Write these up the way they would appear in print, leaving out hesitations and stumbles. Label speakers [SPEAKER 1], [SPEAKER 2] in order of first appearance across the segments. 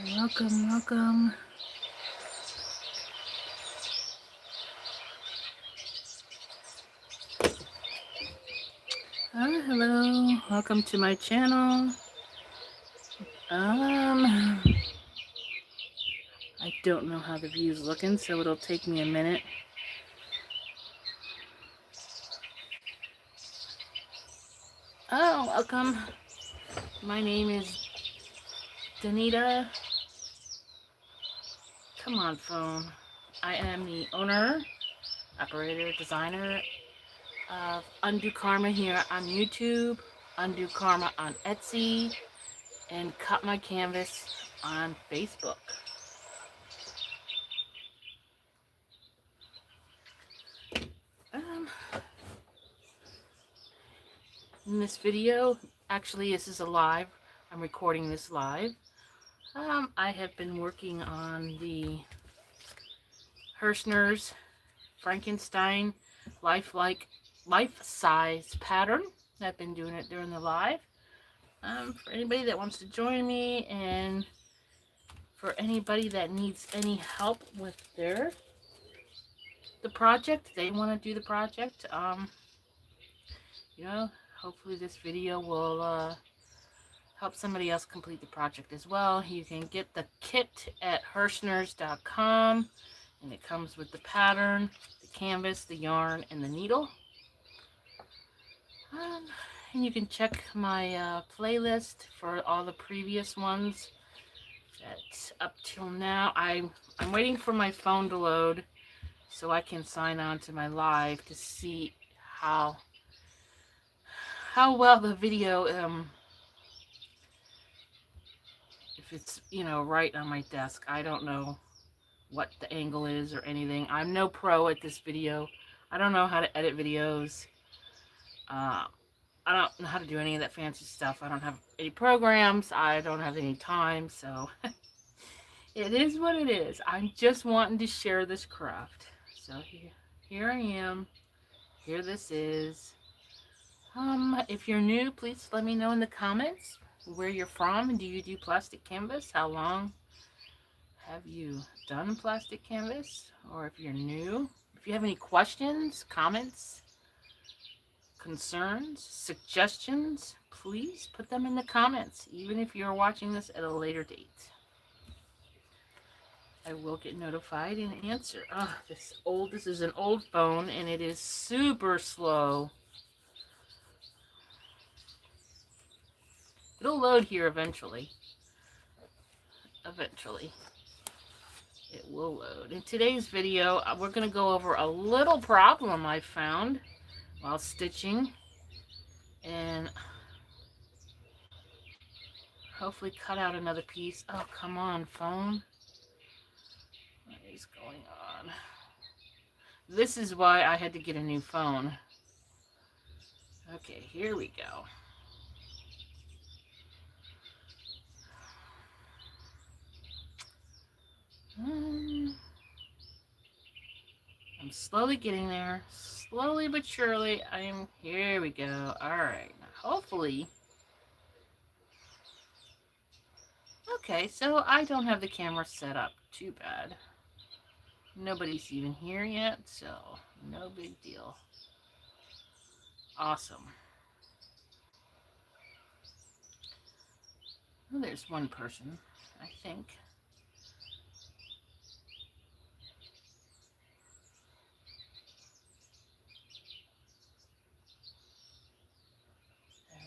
[SPEAKER 1] Welcome, welcome. Hello, welcome to my channel. I don't know how the view's looking, so it'll take me a minute. Oh, welcome. My name is Danita. Come on, phone. I am the owner, operator, designer of UndoKarma here on YouTube, UndoKarma on Etsy, and Cut My Canvas on Facebook. In this video, actually this is a live, I'm recording this live. I have been working on the Herrschners Frankenstein life-size pattern. I've been doing it during the live. For anybody that wants to join me, and for anybody that needs any help with the project, they want to do the project, hopefully this video will help somebody else complete the project as well. You can get the kit at Herrschners.com, and it comes with the pattern, the canvas, the yarn, and the needle. And you can check my playlist for all the previous ones. That's up till now. I'm waiting for my phone to load so I can sign on to my live to see how well the video if it's right on my desk. I don't know what the angle is or anything. I'm no pro at this video. I don't know how to edit videos. I don't know how to do any of that fancy stuff. I don't have any programs. I don't have any time, so it is what it is. I'm just wanting to share this craft. So here I am. Here this is. If you're new, please let me know in the comments where you're from. Do you do plastic canvas? How long have you done plastic canvas? Or if you're new, if you have any questions, comments, concerns, suggestions, please put them in the comments, even if you're watching this at a later date. I will get notified and answer. This is an old phone, and it is super slow. It'll load here eventually. Eventually. It will load. In today's video, we're going to go over a little problem I found while stitching, and hopefully cut out another piece. Oh, come on, phone. What is going on? This is why I had to get a new phone. Okay, here we go. I'm slowly getting there. Slowly but surely. Here we go. Alright, hopefully. Okay, so I don't have the camera set up. Too bad. Nobody's even here yet, so no big deal. Awesome. Well, there's one person, I think.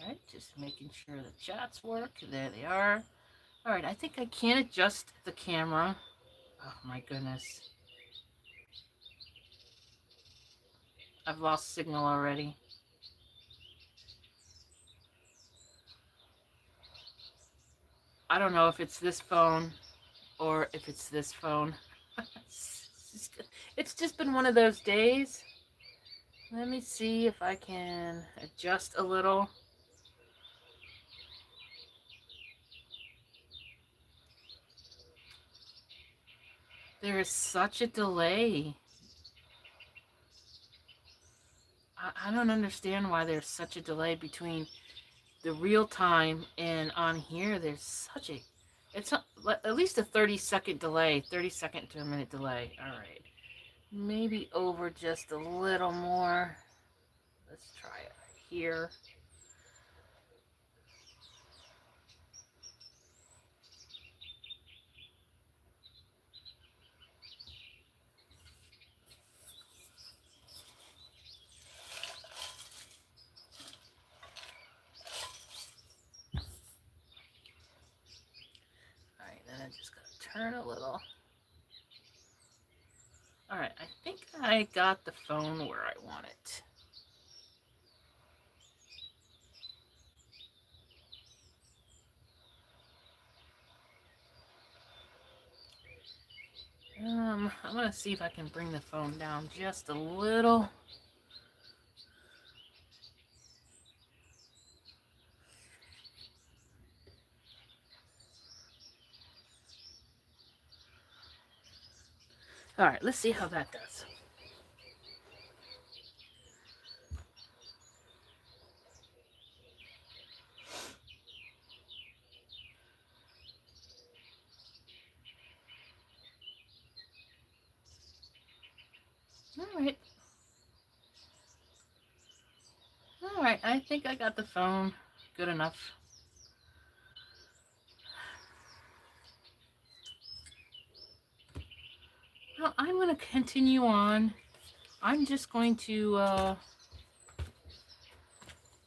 [SPEAKER 1] Alright, just making sure the chats work. There they are. Alright, I think I can adjust the camera. Oh my goodness. I've lost signal already. I don't know if it's this phone or if it's this phone. It's just been one of those days. Let me see if I can adjust a little. There is such a delay. I don't understand why there's such a delay between the real time and on here. There's such a It's at least a 30-second delay, 30-second to a minute delay. All right. Maybe over just a little more. Let's try it right here. All right, then I just gotta turn a little. All right, I think I got the phone where I want it. I'm gonna see if I can bring the phone down just a little. All right, let's see how that does. All right. All right, I think I got the phone good enough. Well, I'm going to continue on. I'm just going to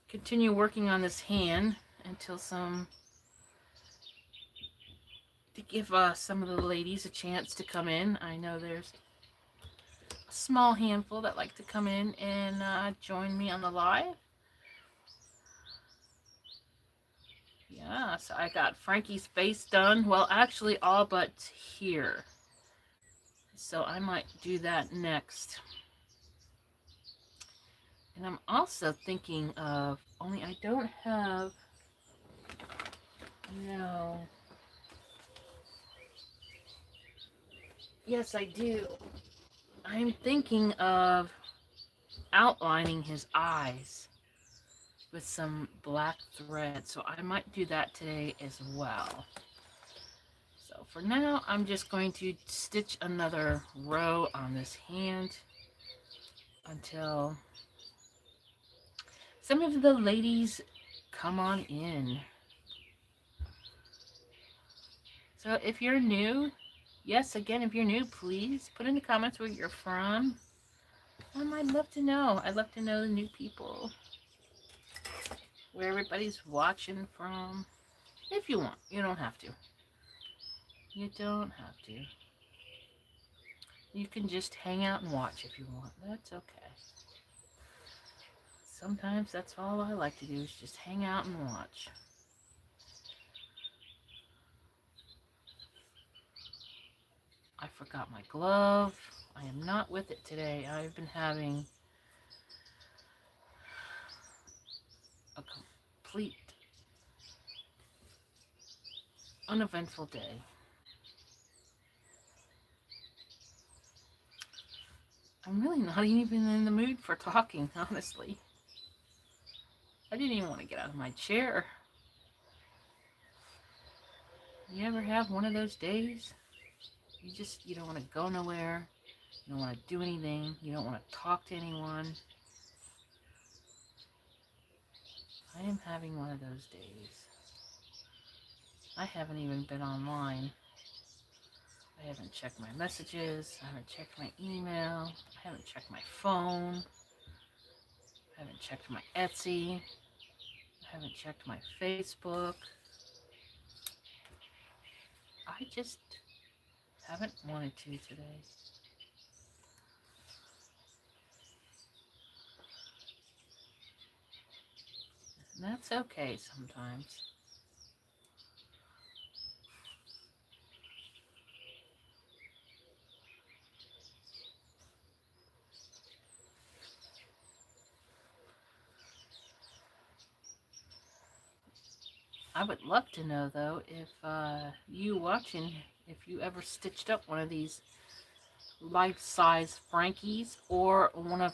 [SPEAKER 1] continue working on this hand until to give some of the ladies a chance to come in. I know there's a small handful that like to come in and join me on the live. Yeah, so I got Frankie's face done. Well, actually all but here. So I might do that next. And I'm also thinking of, only I don't have, no. Yes, I do. I'm thinking of outlining his eyes with some black thread. So I might do that today as well. So for now, I'm just going to stitch another row on this hand until some of the ladies come on in. So if you're new, yes, again, if you're new, please put in the comments where you're from. I'd love to know. I'd love to know the new people, where everybody's watching from. If you want, you don't have to. You don't have to. You can just hang out and watch if you want. That's okay. Sometimes that's all I like to do is just hang out and watch. I forgot my glove. I am not with it today. I've been having a complete uneventful day. I'm really not even in the mood for talking, honestly. I didn't even want to get out of my chair. You ever have one of those days? You don't want to go nowhere. You don't want to do anything. You don't want to talk to anyone. I am having one of those days. I haven't even been online. I haven't checked my messages. I haven't checked my email. I haven't checked my phone. I haven't checked my Etsy. I haven't checked my Facebook. I just haven't wanted to today. And that's okay sometimes. I would love to know, though, if you watching, if you ever stitched up one of these life-size Frankies or one of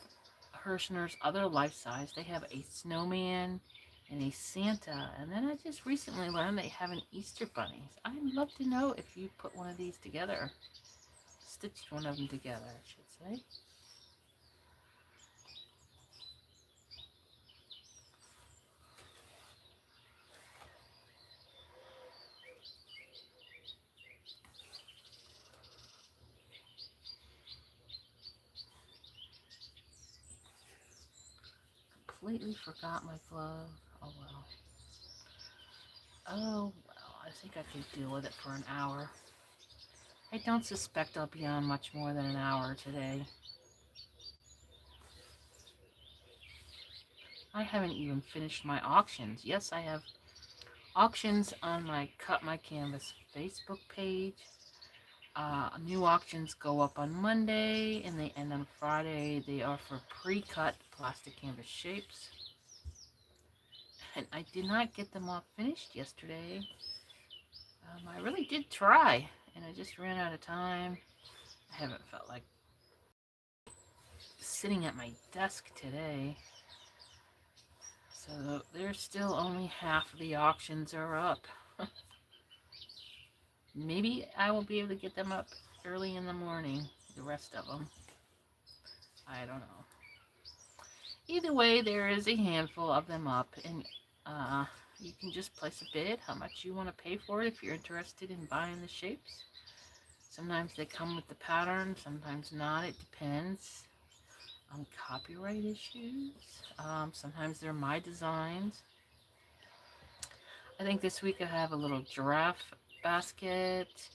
[SPEAKER 1] Herrschner's other life-size. They have a snowman and a Santa. And then I just recently learned they have an Easter bunny. I'd love to know if you put one of these together. Stitched one of them together, I should say. Completely forgot my glove. Oh well. Oh well, I think I could deal with it for an hour. I don't suspect I'll be on much more than an hour today. I haven't even finished my auctions. Yes, I have auctions on my Cut My Canvas Facebook page. New auctions go up on Monday and they end on Friday. They are for pre-cut plastic canvas shapes. And I did not get them all finished yesterday. I really did try, and I just ran out of time. I haven't felt like sitting at my desk today. So there's still only half of the auctions are up. Maybe I will be able to get them up early in the morning, the rest of them. I don't know. Either way, there is a handful of them up, and you can just place a bid, how much you want to pay for it if you're interested in buying the shapes. Sometimes they come with the pattern, sometimes not. It depends on copyright issues. Sometimes they're my designs. I think this week I have a little giraffe basket,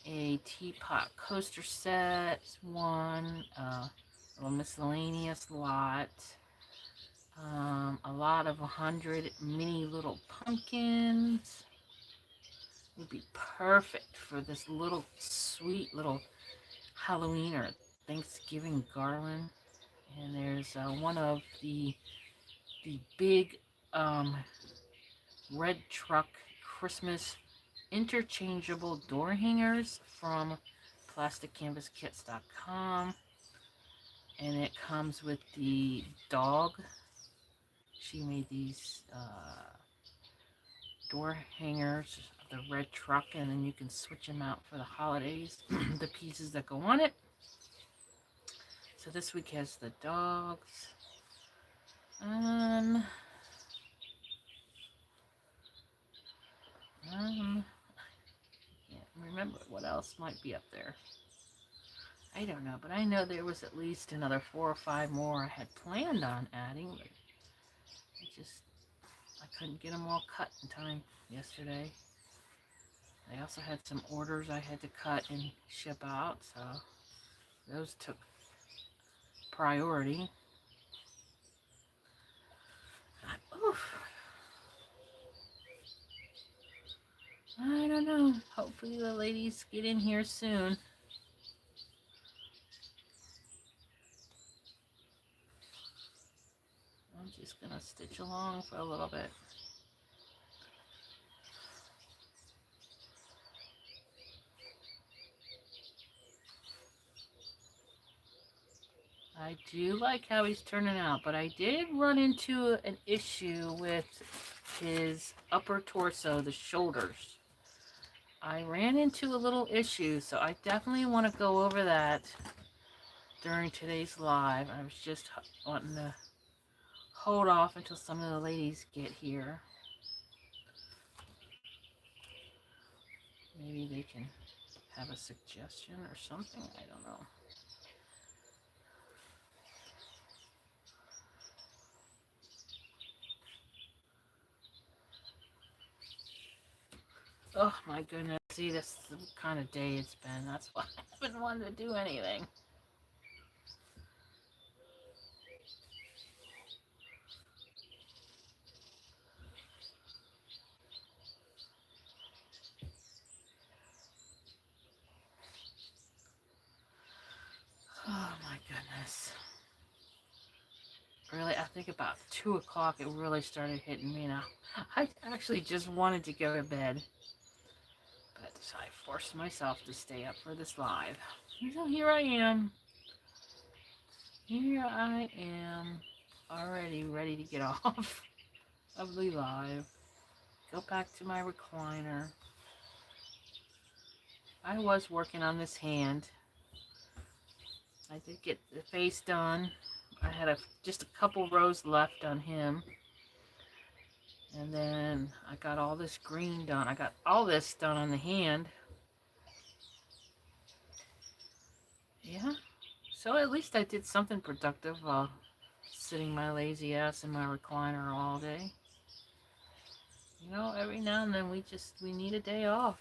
[SPEAKER 1] a teapot coaster set, one, a little miscellaneous lot, a lot of 100 mini little pumpkins. Would be perfect for this little sweet little Halloween or Thanksgiving garland. And there's one of the big red truck Christmas interchangeable door hangers from plasticcanvaskits.com, and it comes with the dog. She made these door hangers of the red truck, and then you can switch them out for the holidays, the pieces that go on it. So this week has the dogs. Can't remember what else might be up there. I don't know, but I know there was at least another 4 or 5 more I had planned on adding, but I couldn't get them all cut in time yesterday. I also had some orders I had to cut and ship out, so those took priority. Oof. I don't know. Hopefully the ladies get in here soon. I'm just going to stitch along for a little bit. I do like how he's turning out, but I did run into an issue with his upper torso, the shoulders. I ran into a little issue, so I definitely want to go over that during today's live. I was just wanting to hold off until some of the ladies get here. Maybe they can have a suggestion or something. I don't know. Oh my goodness. See, this is the kind of day it's been. That's why I haven't wanted to do anything. Oh my goodness. Really, I think about 2 o'clock it really started hitting me now. I actually just wanted to go to bed, but I forced myself to stay up for this live. So here I am. Here I am, already ready to get off. Lovely live. Go back to my recliner. I was working on this hand. I did get the face done. I had just a couple rows left on him. And then I got all this green done. I got all this done on the hand. Yeah. So at least I did something productive while sitting my lazy ass in my recliner all day. You know, every now and then we need a day off.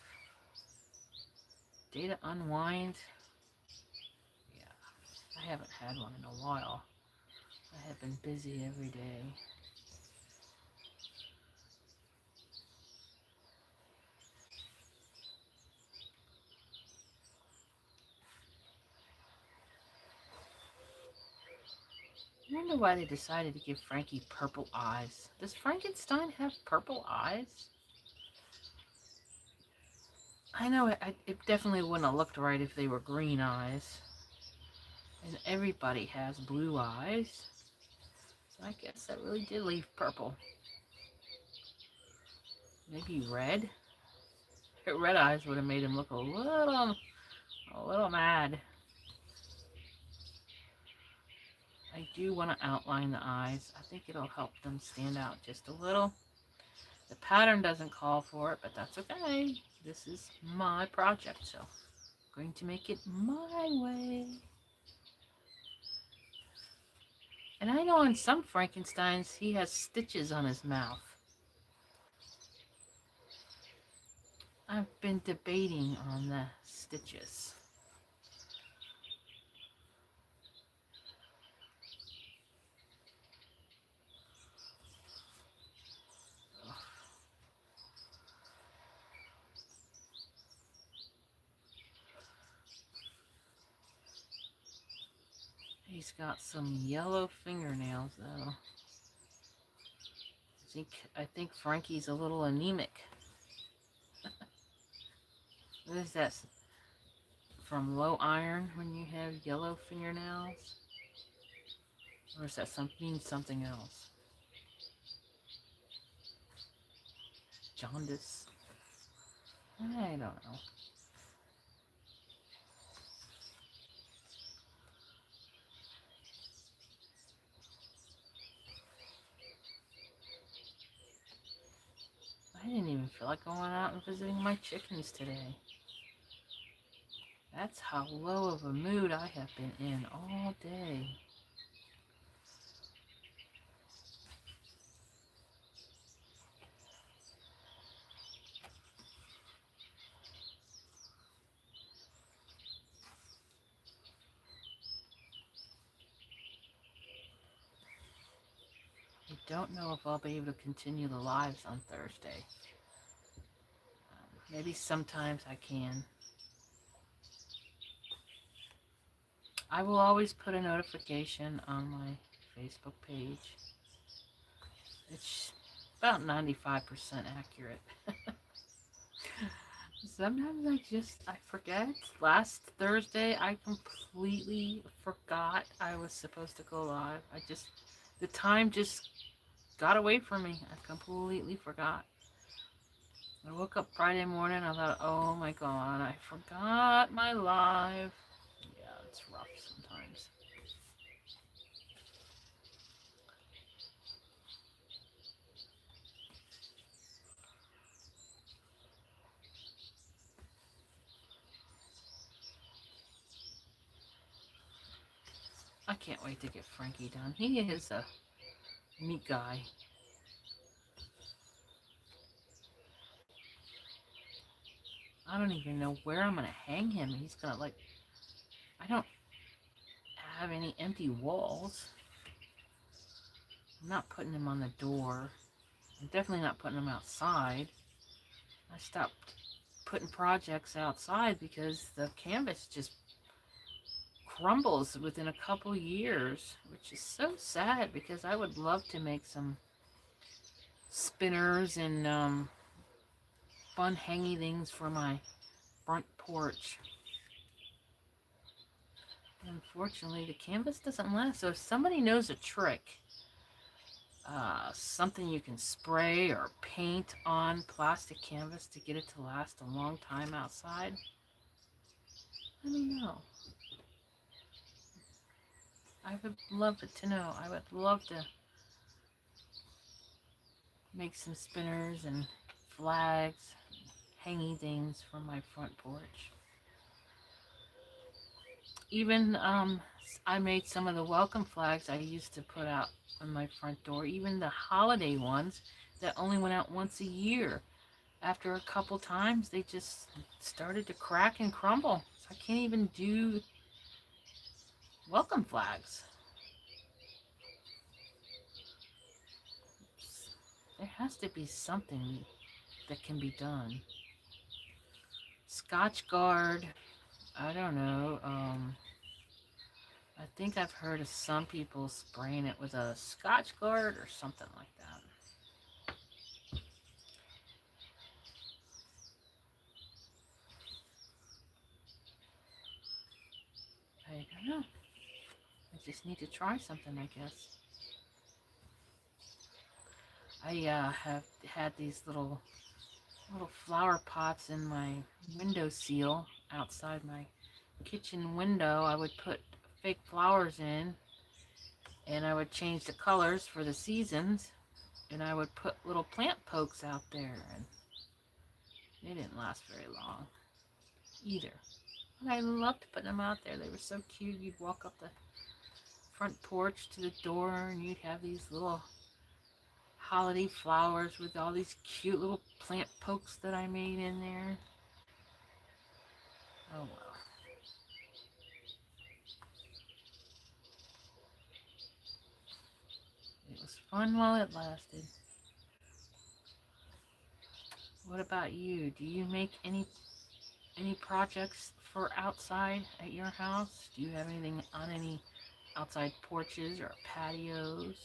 [SPEAKER 1] Day to unwind. Yeah. I haven't had one in a while. I have been busy every day. I wonder why they decided to give Frankie purple eyes. Does Frankenstein have purple eyes? I know it definitely wouldn't have looked right if they were green eyes. And everybody has blue eyes. So I guess that really did leave purple. Maybe red? Red eyes would have made him look a little mad. I do want to outline the eyes. I think it'll help them stand out just a little. The pattern doesn't call for it, but that's okay. This is my project, so I'm going to make it my way. And I know in some Frankensteins, he has stitches on his mouth. I've been debating on the stitches. He's got some yellow fingernails, though. I think Frankie's a little anemic. What is that? From low iron when you have yellow fingernails? Or is that mean something else? Jaundice? I don't know. I didn't even feel like going out and visiting my chickens today. That's how low of a mood I have been in all day. I don't know if I'll be able to continue the lives on Thursday. Maybe sometimes I can. I will always put a notification on my Facebook page. It's about 95% accurate. Sometimes I forget. Last Thursday, I completely forgot I was supposed to go live. The time just got away from me. I completely forgot. I woke up Friday morning, I thought, oh my God, I forgot my live. Yeah, it's rough sometimes. I can't wait to get Frankie done. He is a neat guy. I don't even know where I'm going to hang him. He's going to I don't have any empty walls. I'm not putting him on the door. I'm definitely not putting him outside. I stopped putting projects outside because the canvas just crumbles within a couple years, which is so sad because I would love to make some spinners and fun hangy things for my front porch. Unfortunately, the canvas doesn't last. So if somebody knows a trick something you can spray or paint on plastic canvas to get it to last a long time outside? Let me know. I would love it to know. I would love to make some spinners and flags, hanging things from my front porch. Even I made some of the welcome flags I used to put out on my front door, even the holiday ones that only went out once a year. After a couple times, they just started to crack and crumble. So I can't even do welcome flags. There has to be something that can be done. Scotch guard, I don't know. I think I've heard of some people spraying it with a Scotch guard or something like that. I don't know. I just need to try something, I guess. I have had these little flower pots in my window seal outside my kitchen window. I would put fake flowers in, and I would change the colors for the seasons, and I would put little plant pokes out there, and they didn't last very long either. But I loved putting them out there. They were so cute. You'd walk up the front porch to the door, and you'd have these little holiday flowers with all these cute little plant pokes that I made in there. Oh well. It was fun while it lasted. What about you? Do you make any projects for outside at your house? Do you have anything on any outside porches or patios?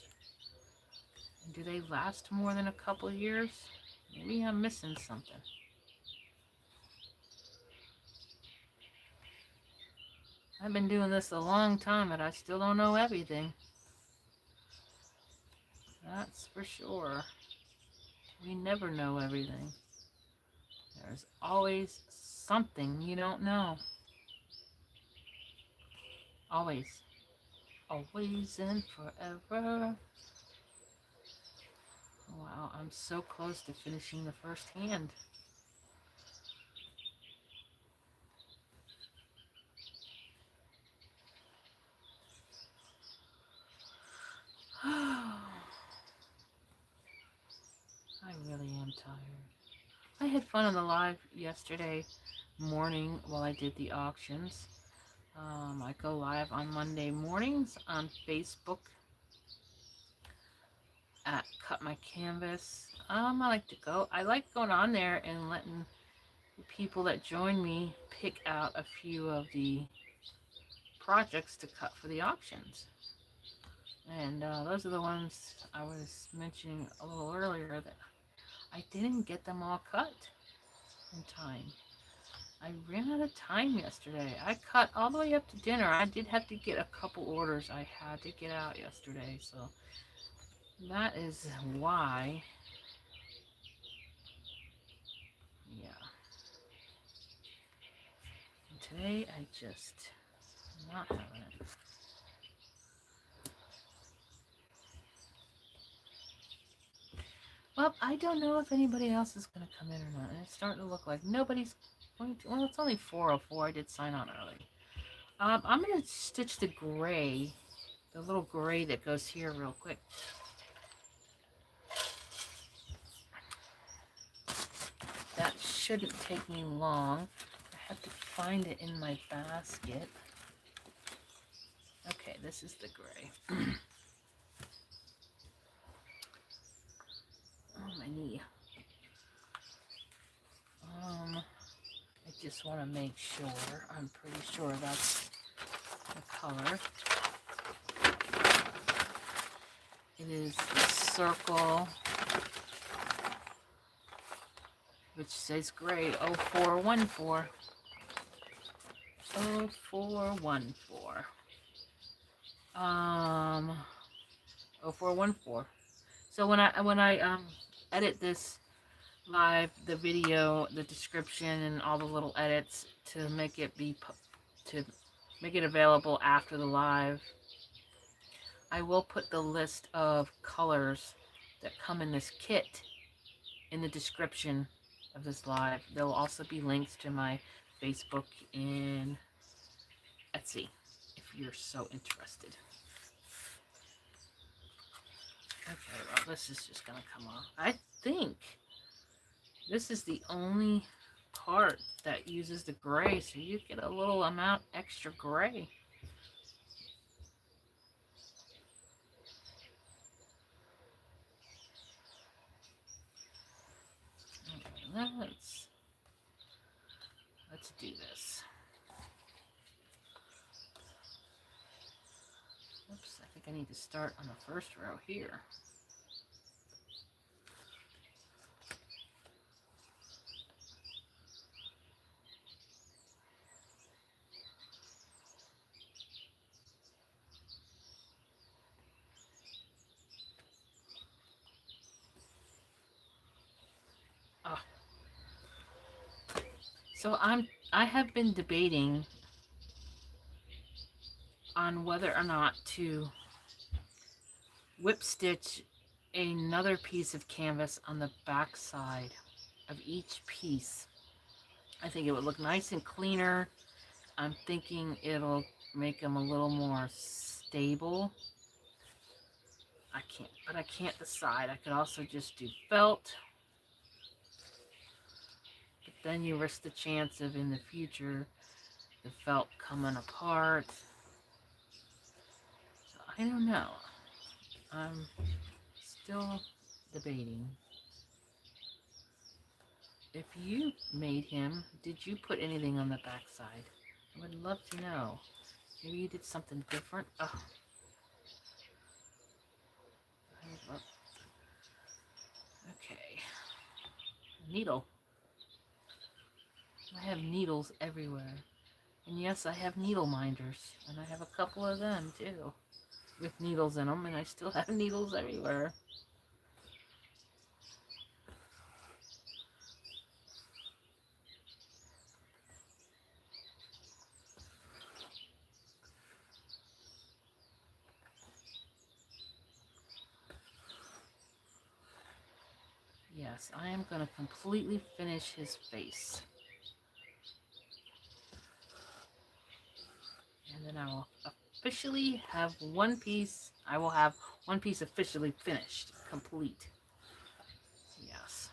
[SPEAKER 1] And do they last more than a couple of years? Maybe I'm missing something. I've been doing this a long time, and I still don't know everything. That's for sure. We never know everything. There's always something you don't know. Always. Always and forever. Wow, I'm so close to finishing the first hand. I really am tired. I had fun on the live yesterday morning while I did the auctions. I go live on Monday mornings on Facebook at Cut My Canvas. I like going on there and letting the people that join me pick out a few of the projects to cut for the auctions. And those are the ones I was mentioning a little earlier that I didn't get them all cut in time. I ran out of time yesterday. I cut all the way up to dinner. I did have to get a couple orders I had to get out yesterday, so that is why. Yeah. And today I just not having it. Well, I don't know if anybody else is going to come in or not. And it's starting to look like nobody's going to. Well, it's only 4:04. I did sign on early. I'm going to stitch the gray, the little gray that goes here real quick. That shouldn't take me long. I have to find it in my basket. Okay, this is the gray. Oh, my knee. I just want to make sure. I'm pretty sure that's the color. It is the circle, which says gray 0414. 0414. 0414. So when I edit this live, the video, the description, and all the little edits to make it to make it available after the live, I will put the list of colors that come in this kit in the description of this live. There will also be links to my Facebook and Etsy if you're so interested. Okay, well, this is just gonna come off. I think this is the only part that uses the gray, so you get a little amount extra gray. Okay, let's do this. Oops, I think I need to start on the first row here. Oh. So I have been debating on whether or not to whip stitch another piece of canvas on the back side of each piece. I think it would look nice and cleaner. I'm thinking it'll make them a little more stable. I can't decide. I could also just do felt, but then you risk the chance of in the future the felt coming apart. So I don't know. I'm still debating. If you made him, did you put anything on the back side? I would love to know. Maybe you did something different. Oh. Okay. Needle. I have needles everywhere. And yes, I have needle minders. And I have a couple of them too. With needles in them. And I still have needles everywhere. Yes, I am going to completely finish his face. And then I will officially have one piece. I will have one piece officially finished, complete. Yes.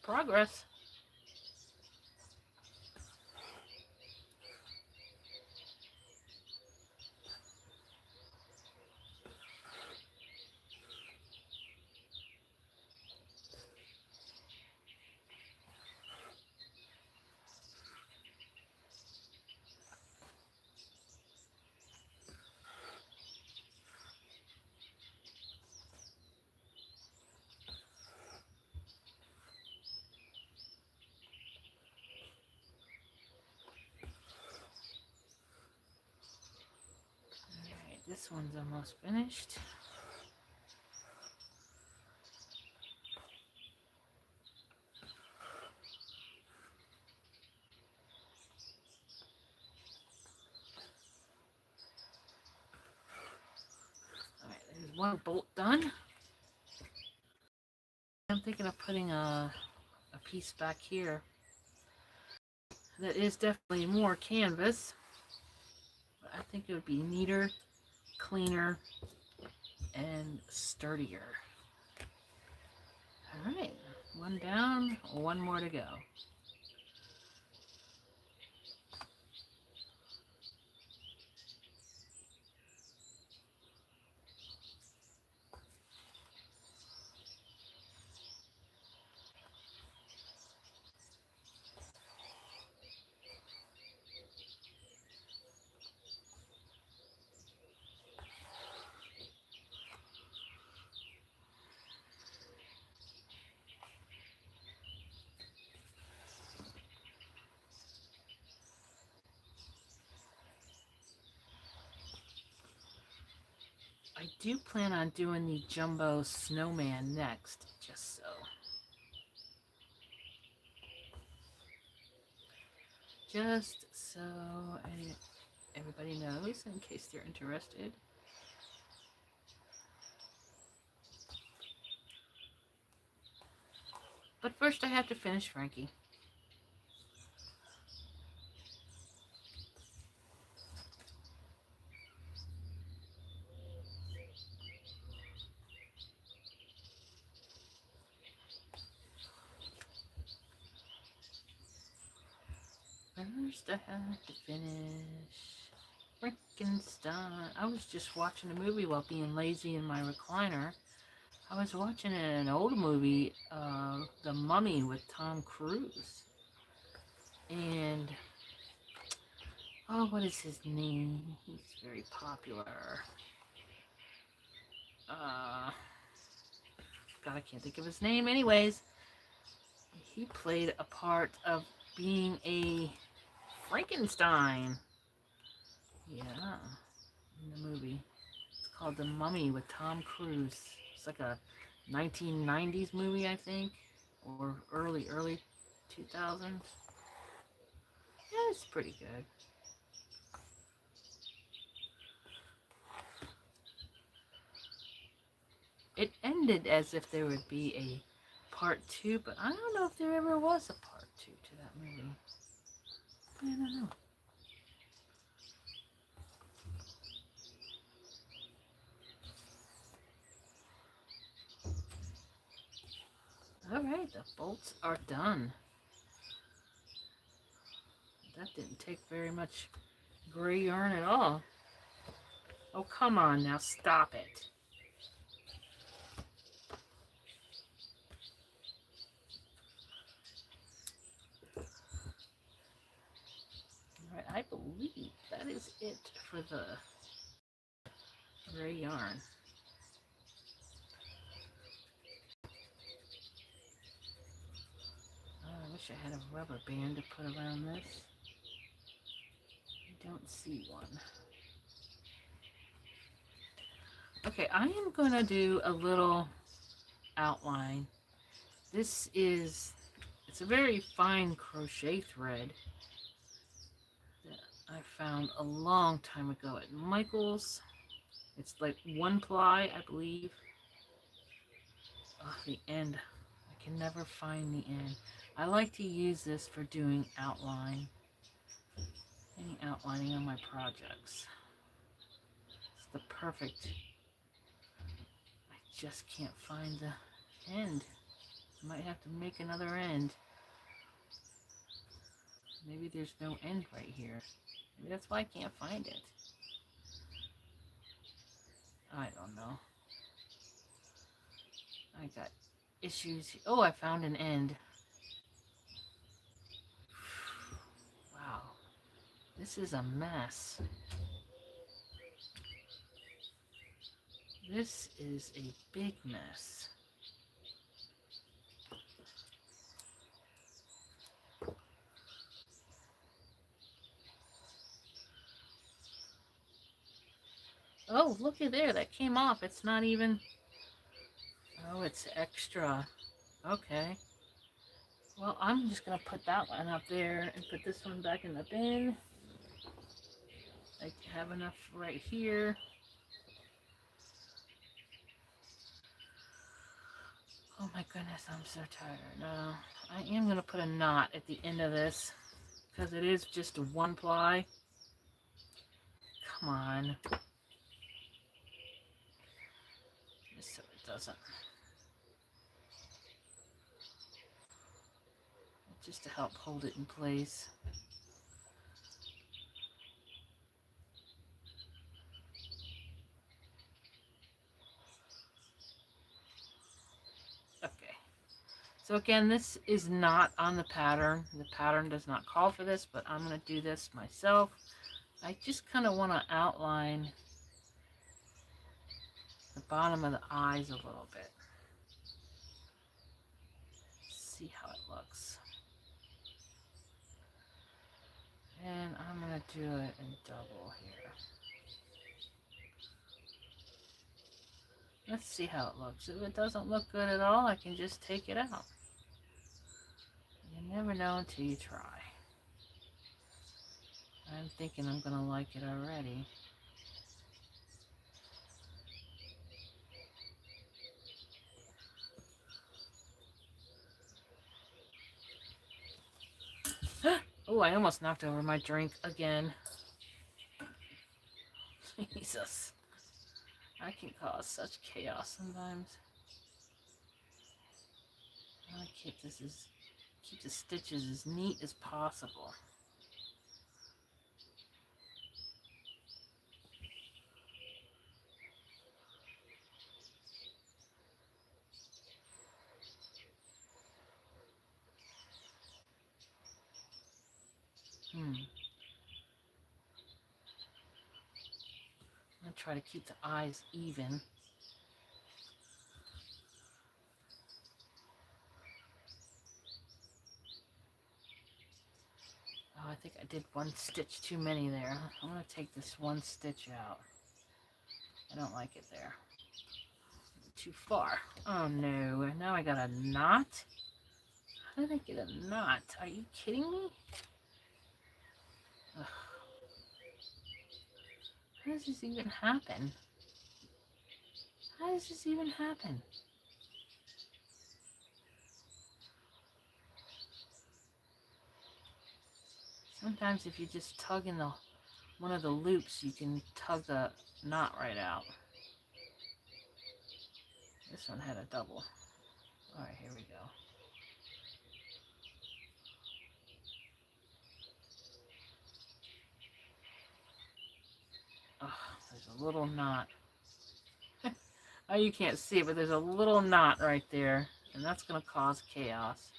[SPEAKER 1] Progress. This one's almost finished. Alright, there's one bolt done. I'm thinking of putting a piece back here that is definitely more canvas. But I think it would be neater, cleaner, and sturdier. Alright, one down, one more to go. I do plan on doing the jumbo snowman next, just so. Just so everybody knows, in case they're interested. But first I have to finish Frankie. First I have to finish Frankenstein. I was just watching a movie while being lazy in my recliner. I was watching an old movie, The Mummy with Tom Cruise. And, oh, what is his name? He's very popular. God, I can't think of his name. Anyways, he played a part of being a Frankenstein. Yeah, in the movie. It's called The Mummy with Tom Cruise. It's like a 1990s movie, I think, or early 2000s. Yeah, it's pretty good. It ended as if there would be a part 2, but I don't know if there ever was a part 2 to that movie. I don't know. Alright, the bolts are done. That didn't take very much gray yarn at all. Oh, come on now, stop it. Alright, I believe that is it for the gray yarn. Oh, I wish I had a rubber band to put around this. I don't see one. Okay, I am going to do a little outline. This is, it's a very fine crochet thread that I found a long time ago at Michael's. It's like 1 ply, I believe. Oh, the end. I can never find the end. I like to use this for doing outline. Any outlining on my projects. It's the perfect. I just can't find the end. I might have to make another end. Maybe there's no end right here. Maybe that's why I can't find it. I don't know. I got issues. Oh, I found an end. Wow. This is a mess. This is a big mess. Oh, looky there. That came off. It's not even... Oh, it's extra. Okay. Well, I'm just going to put that one up there and put this one back in the bin. I have enough right here. Oh my goodness, I'm so tired. No, I am going to put a knot at the end of this because it is just a 1 ply. Come on. Just so it doesn't. Just to help hold it in place. Okay. So again, this is not on the pattern. The pattern does not call for this, but I'm going to do this myself. I just kind of want to outline the bottom of the eyes a little bit. See how it looks. And I'm going to do it in double here. Let's see how it looks. If it doesn't look good at all, I can just take it out. You never know until you try. I'm thinking I'm gonna like it already. Oh, I almost knocked over my drink again. Jesus. I can cause such chaos sometimes. I want to keep the stitches as neat as possible. I'm gonna try to keep the eyes even. Oh, I think I did one stitch too many there. I'm gonna take this one stitch out. I don't like it there. Too far. Oh no, now I got a knot? How did I get a knot? Are you kidding me? Ugh. How does this even happen? How does this even happen? Sometimes if you just tug in one of the loops, you can tug the knot right out. This one had a double. Alright, here we go. Oh, there's a little knot. Oh, you can't see it, but there's a little knot right there. And that's going to cause chaos.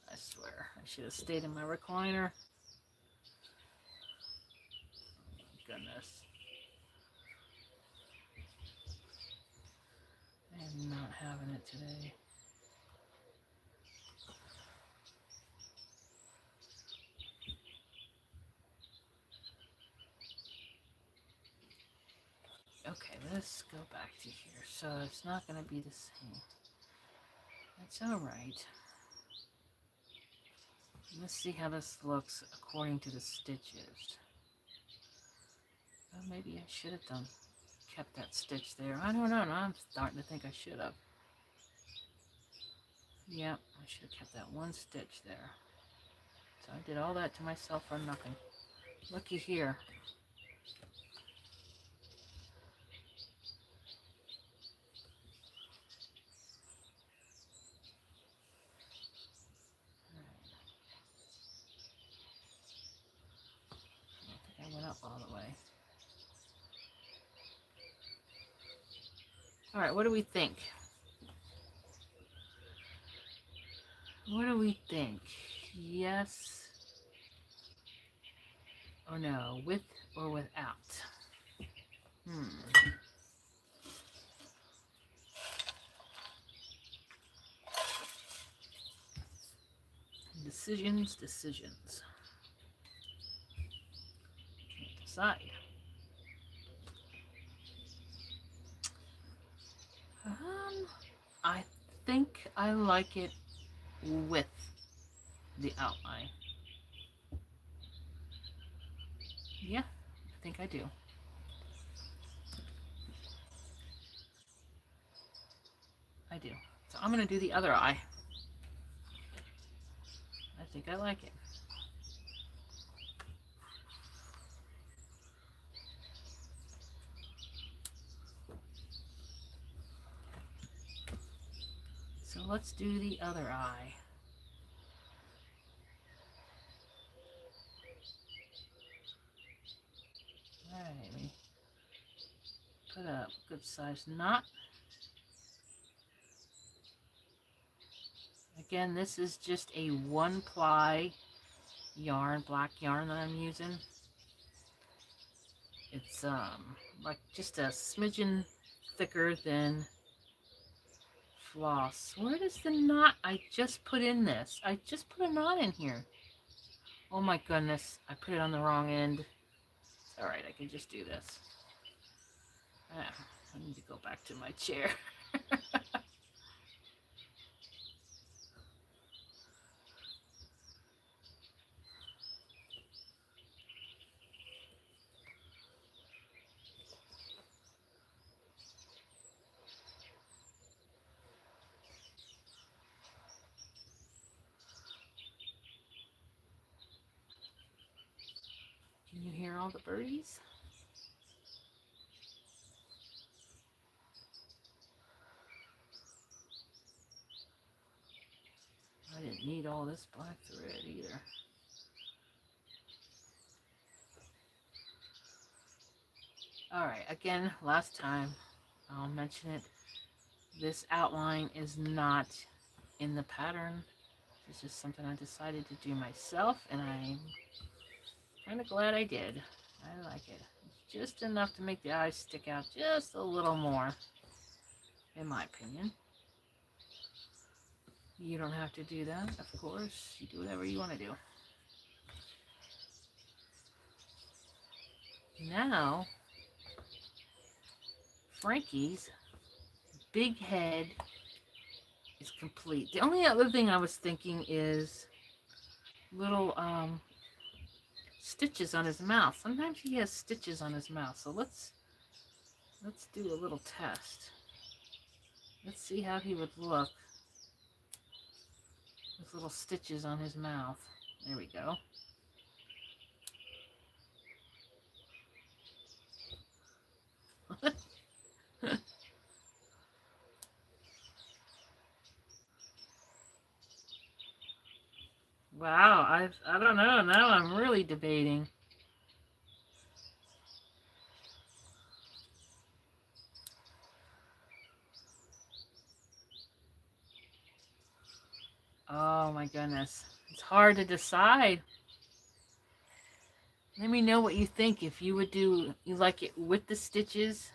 [SPEAKER 1] I swear. I should have stayed in my recliner. Oh, my goodness. I am not having it today. Okay, let's go back to here. So it's not going to be the same. That's alright. Let's see how this looks according to the stitches. Well, maybe I should have kept that stitch there. I don't know. Now I'm starting to think I should have. Yep, I should have kept that one stitch there. So I did all that to myself for nothing. Looky here. I think I went up all the way. Alright, what do we think? What do we think? Yes or no? With or without? Decisions. Can't decide. I think I like it with the outline. Yeah, I think I do. I do. So I'm going to do the other eye. I think I like it. So let's do the other eye. Alright, let me put a good sized knot. Again, this is just a 1-ply yarn, black yarn that I'm using. It's like just a smidgen thicker than floss. Where does the knot I just put in this? I just put a knot in here. Oh my goodness, I put it on the wrong end. It's alright, I can just do this. I need to go back to my chair. Can you hear all the birdies? I didn't need all this black thread either. Alright, again, last time, I'll mention it. This outline is not in the pattern. It's just something I decided to do myself, and I'm kind of glad I did. I like it. It's just enough to make the eyes stick out just a little more, in my opinion. You don't have to do that, of course. You do whatever you want to do. Now, Frankie's big head is complete. The only other thing I was thinking is little stitches on his mouth. Sometimes he has stitches on his mouth. So let's do a little test. Let's see how he would look with little stitches on his mouth. There we go. Wow, I don't know. Now I'm really debating. Oh my goodness. It's hard to decide. Let me know what you think. If you would do, you like it with the stitches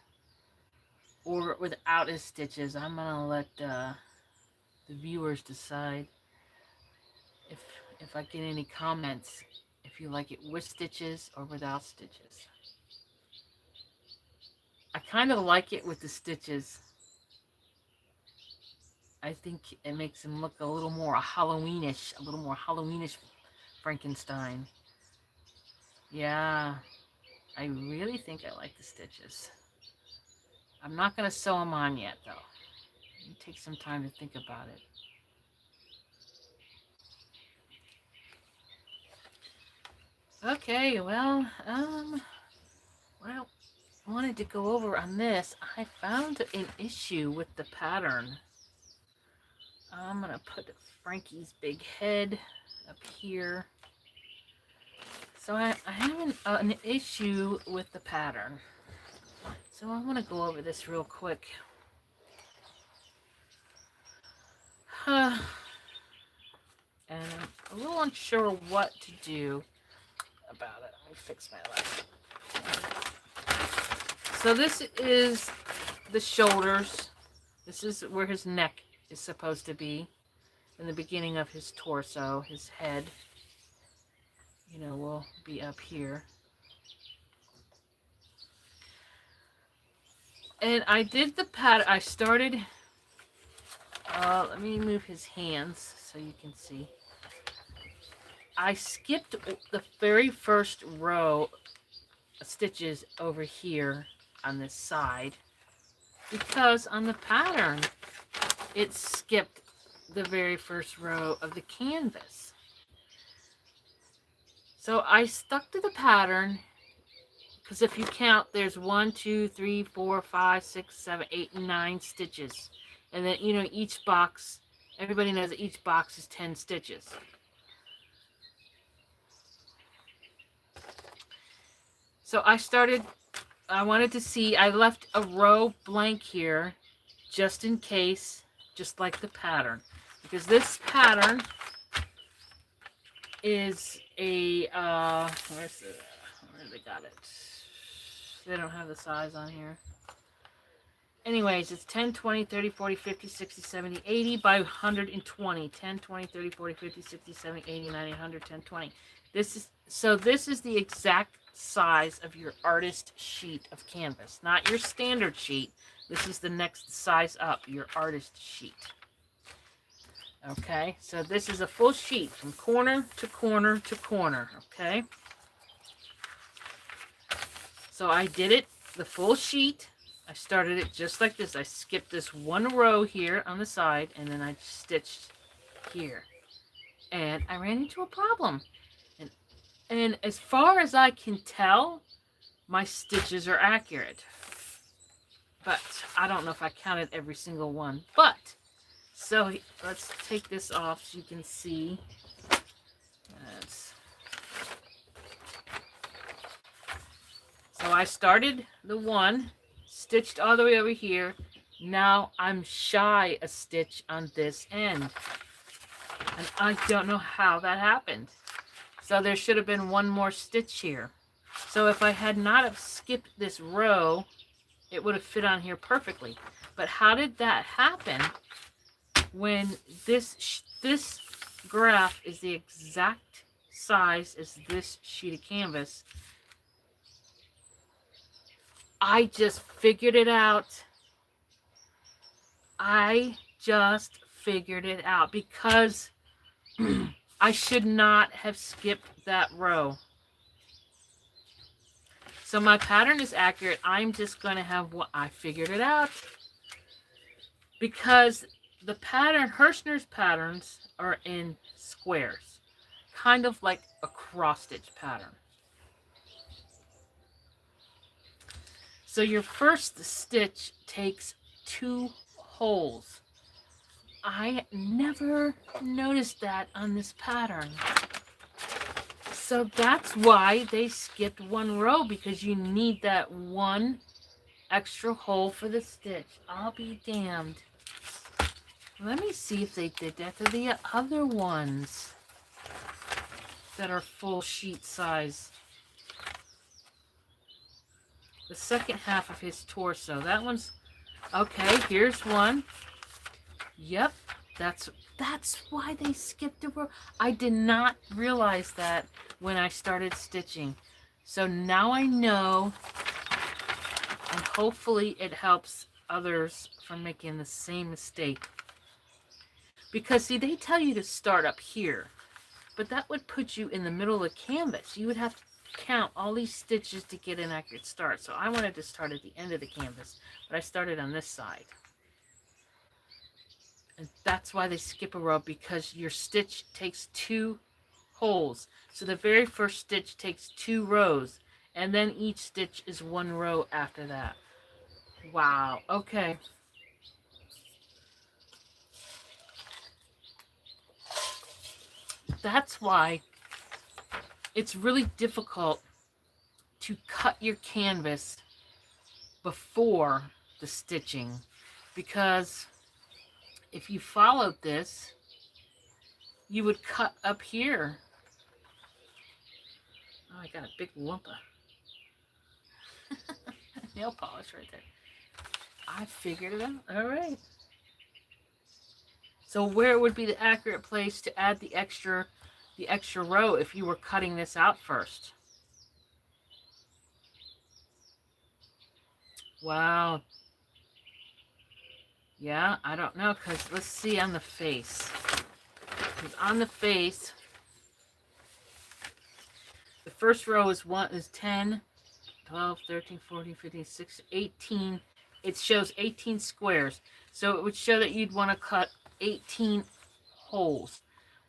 [SPEAKER 1] or without his stitches. I'm going to let the viewers decide. If I get any comments, if you like it with stitches or without stitches. I kind of like it with the stitches. I think it makes him look a little more Halloweenish, Frankenstein. Yeah, I really think I like the stitches. I'm not going to sew them on yet, though. Take some time to think about it. Okay, well, what I wanted to go over on this, I found an issue with the pattern. I'm going to put Frankie's big head up here. So I have an issue with the pattern. So I want to go over this real quick. And I'm a little unsure what to do about it. Let me fix my light. So this is the shoulders. This is where his neck is supposed to be. In the beginning of his torso, his head, you know, will be up here. And I did the pattern. I started, let me move his hands so you can see. I skipped the very first row of stitches over here on this side because on the pattern it skipped the very first row of the canvas. So I stuck to the pattern because if you count, there's 1, 2, 3, 4, 5, 6, 7, 8, 9 stitches. And then, you know, each box, everybody knows that each box is 10 stitches. So I wanted to see, I left a row blank here just in case, just like the pattern. Because this pattern is a, where they got it? They don't have the size on here. Anyways, it's 10, 20, 30, 40, 50, 60, 70, 80 by 120. 10, 20, 30, 40, 50, 60, 70, 80, 90, 100, 10, 20. This is the exact size of your artist sheet of canvas, not your standard sheet. This is the next size up, your artist sheet. Okay, so this is a full sheet from corner to corner to corner, okay? So I did it, the full sheet. I started it just like this. I skipped this one row here on the side, and then I stitched here. And I ran into a problem. And as far as I can tell, my stitches are accurate. But I don't know if I counted every single one. But, so let's take this off so you can see. So I started the one, stitched all the way over here. Now I'm shy a stitch on this end. And I don't know how that happened. So there should have been one more stitch here. So if I had not have skipped this row, it would have fit on here perfectly. But how did that happen when this graph is the exact size as this sheet of canvas? I just figured it out. I just figured it out because I should not have skipped that row. So my pattern is accurate. I'm just going to have what I figured it out. Because the pattern, Herrschners patterns are in squares. Kind of like a cross stitch pattern. So your first stitch takes 2 holes. I never noticed that on this pattern. So that's why they skipped one row, because you need that one extra hole for the stitch. I'll be damned. Let me see if they did that to the other ones that are full sheet size. The second half of his torso. That one's okay. Here's one. Yep, that's why they skipped a row. I did not realize that when I started stitching. So now I know, and hopefully it helps others from making the same mistake. Because see, they tell you to start up here, but that would put you in the middle of the canvas. You would have to count all these stitches to get an accurate start. So I wanted to start at the end of the canvas, but I started on this side. And that's why they skip a row, because your stitch takes 2 holes. So the very first stitch takes 2 rows, and then each stitch is 1 row after that. Wow, okay. That's why it's really difficult to cut your canvas before the stitching, because if you followed this, you would cut up here. Oh, I got a big lump of nail polish right there. I figured it out. All right. So where would be the accurate place to add the extra row if you were cutting this out first? Wow. Yeah, I don't know, because let's see on the face. Because on the face, the first row is 10, 12, 13, 14, 15, 16, 18. It shows 18 squares. So it would show that you'd want to cut 18 holes.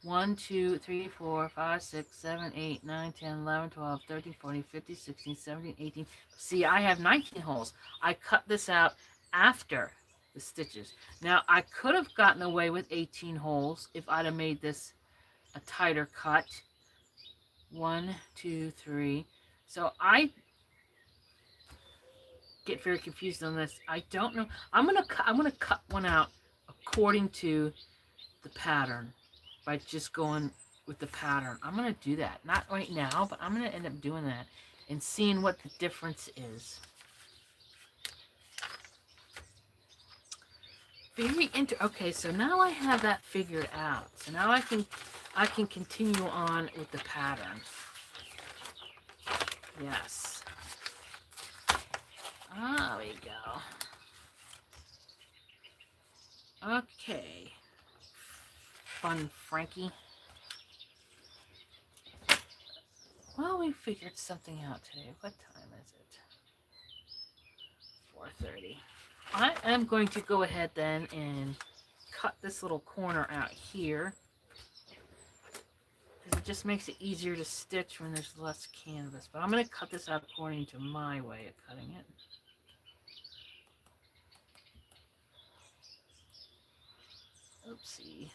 [SPEAKER 1] 1, 2, 3, 4, 5, 6, 7, 8, 9, 10, 11, 12, 13, 14, 15, 16, 17, 18. See, I have 19 holes. I cut this out after the stitches. Now, I could have gotten away with 18 holes if I'd have made this a tighter cut. 1, 2, 3. So I get very confused on this. I don't know. I'm gonna cut one out according to the pattern by just going with the pattern. I'm gonna do that. Not right now, but I'm gonna end up doing that and seeing what the difference is. Okay, so now I have that figured out. So now I I can continue on with the pattern. Yes. There we go. Okay. Fun Frankie. Well, we figured something out today. What time is it? 4:30. I am going to go ahead then and cut this little corner out here. Because it just makes it easier to stitch when there's less canvas. But I'm going to cut this out according to my way of cutting it. Oopsie.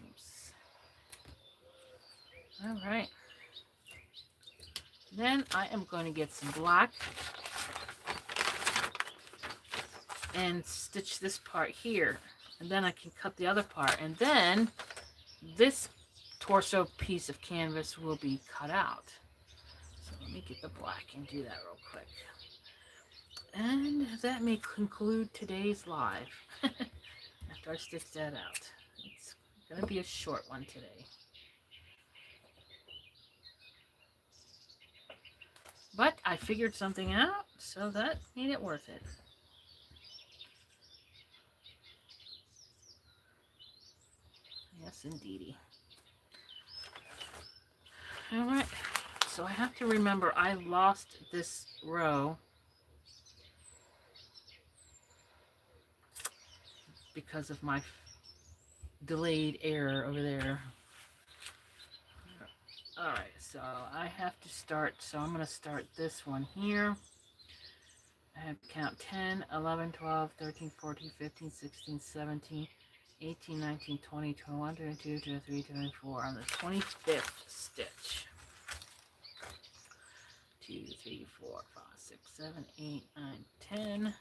[SPEAKER 1] Oops. All right. Then I am going to get some black and stitch this part here. And then I can cut the other part. And then this torso piece of canvas will be cut out. So let me get the black and do that real quick. And that may conclude today's live. After I stitch that out. It's going to be a short one today. But I figured something out, so that made it worth it. Yes, indeedy. Alright, so I have to remember I lost this row because of my delayed error over there. Alright, so I have to start, so I'm going to start this one here. I have to count 10, 11, 12, 13, 14, 15, 16, 17, 18, 19, 20, 21, 22, 23, 24 on the 25th stitch. 2, 3, 4, 5, 6, 7, 8, 9, 10,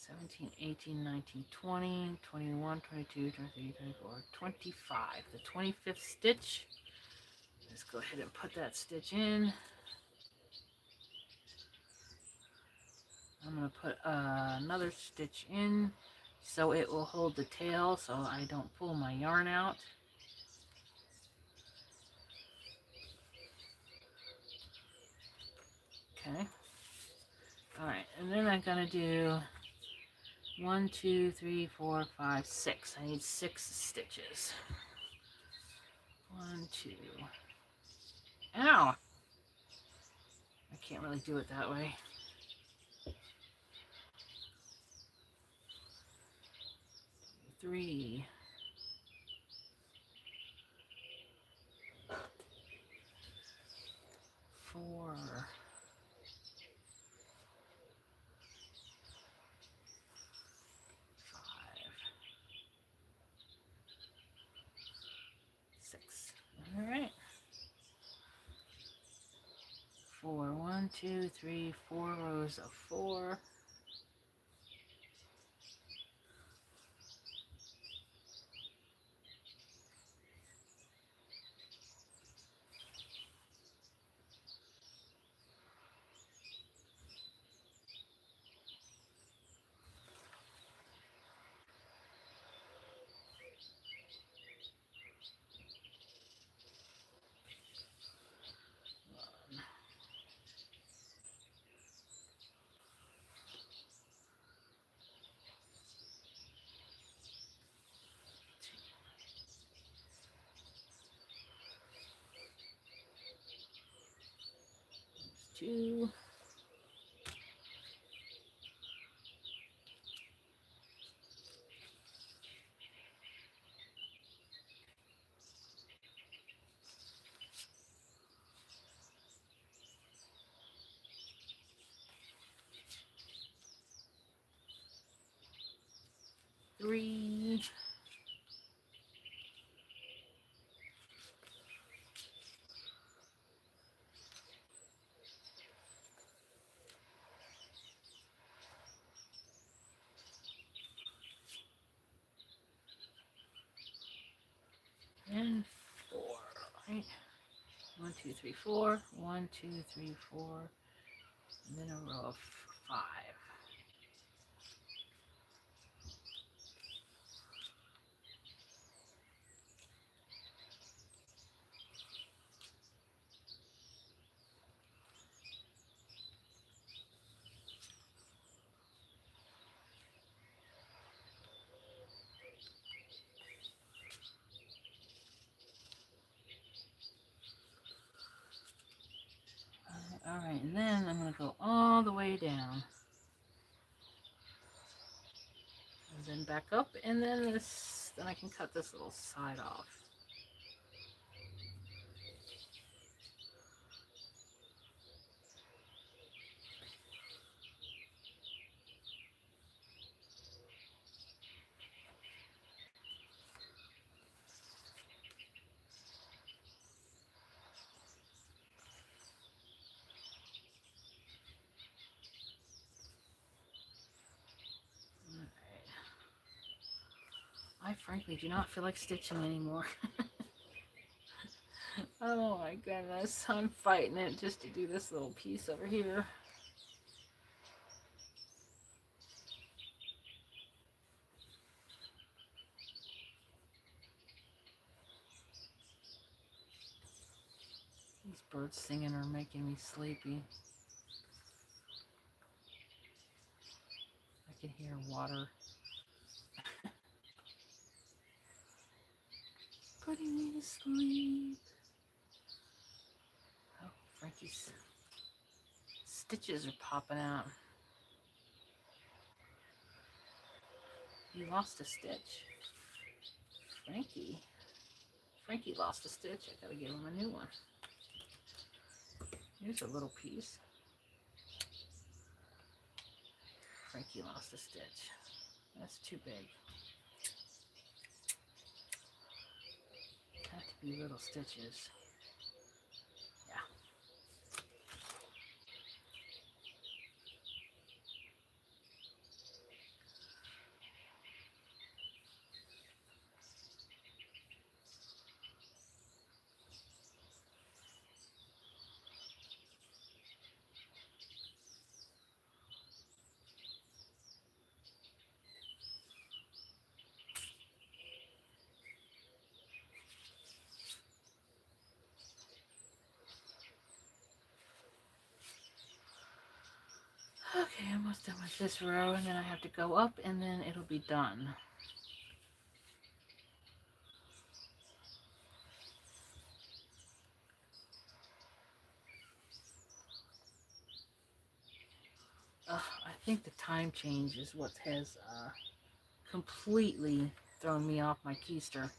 [SPEAKER 1] 17, 18, 19, 20, 21, 22, 23, 24, 25. The 25th stitch. Let's go ahead and put that stitch in. I'm going to put another stitch in so it will hold the tail so I don't pull my yarn out. Okay. Alright, and then I'm going to do 1, 2, 3, 4, 5, 6. I need 6 stitches. 1, 2. Ow! I can't really do it that way. 3. 4. 6. All right. 4. 1, 2, 3, 4 rows of 4. Two. Three. 2, 3, 4. 1, 2, 3, 4. And then a row of 5. Alright, and then I'm going to go all the way down. And then back up, and then then I can cut this little side off. I frankly do not feel like stitching anymore. Oh my goodness, I'm fighting it just to do this little piece over here. These birds singing are making me sleepy. I can hear water. Putting me to sleep. Oh, Frankie's stitches are popping out. He lost a stitch. Frankie lost a stitch. I gotta give him a new one. Here's a little piece. Frankie lost a stitch. That's too big. Have to be little stitches. Yeah. Okay, I'm almost done with this row, and then I have to go up, and then it'll be done. I think the time change is what has completely thrown me off my keister.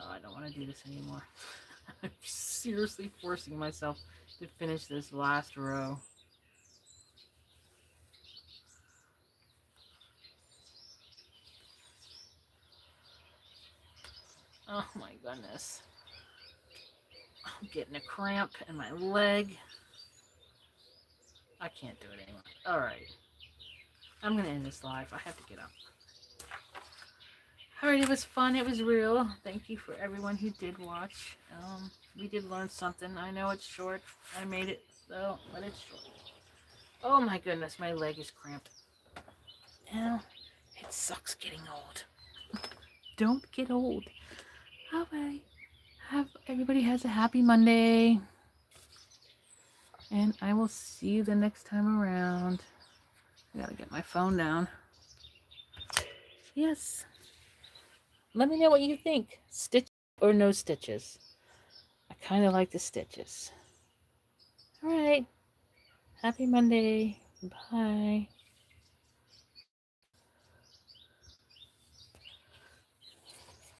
[SPEAKER 1] Oh, I don't want to do this anymore. I'm seriously forcing myself to finish this last row. Oh my goodness. I'm getting a cramp in my leg. I can't do it anymore. Alright. I'm going to end this live. I have to get up. Alright, it was fun. It was real. Thank you for everyone who did watch. We did learn something. I know it's short. I made it though, but it's short. Oh my goodness, my leg is cramped. Now, it sucks getting old. Don't get old. Alright. Everybody has a happy Monday. And I will see you the next time around. I gotta get my phone down. Yes. Let me know what you think. Stitch or no stitches? I kind of like the stitches. All right. Happy Monday. Bye.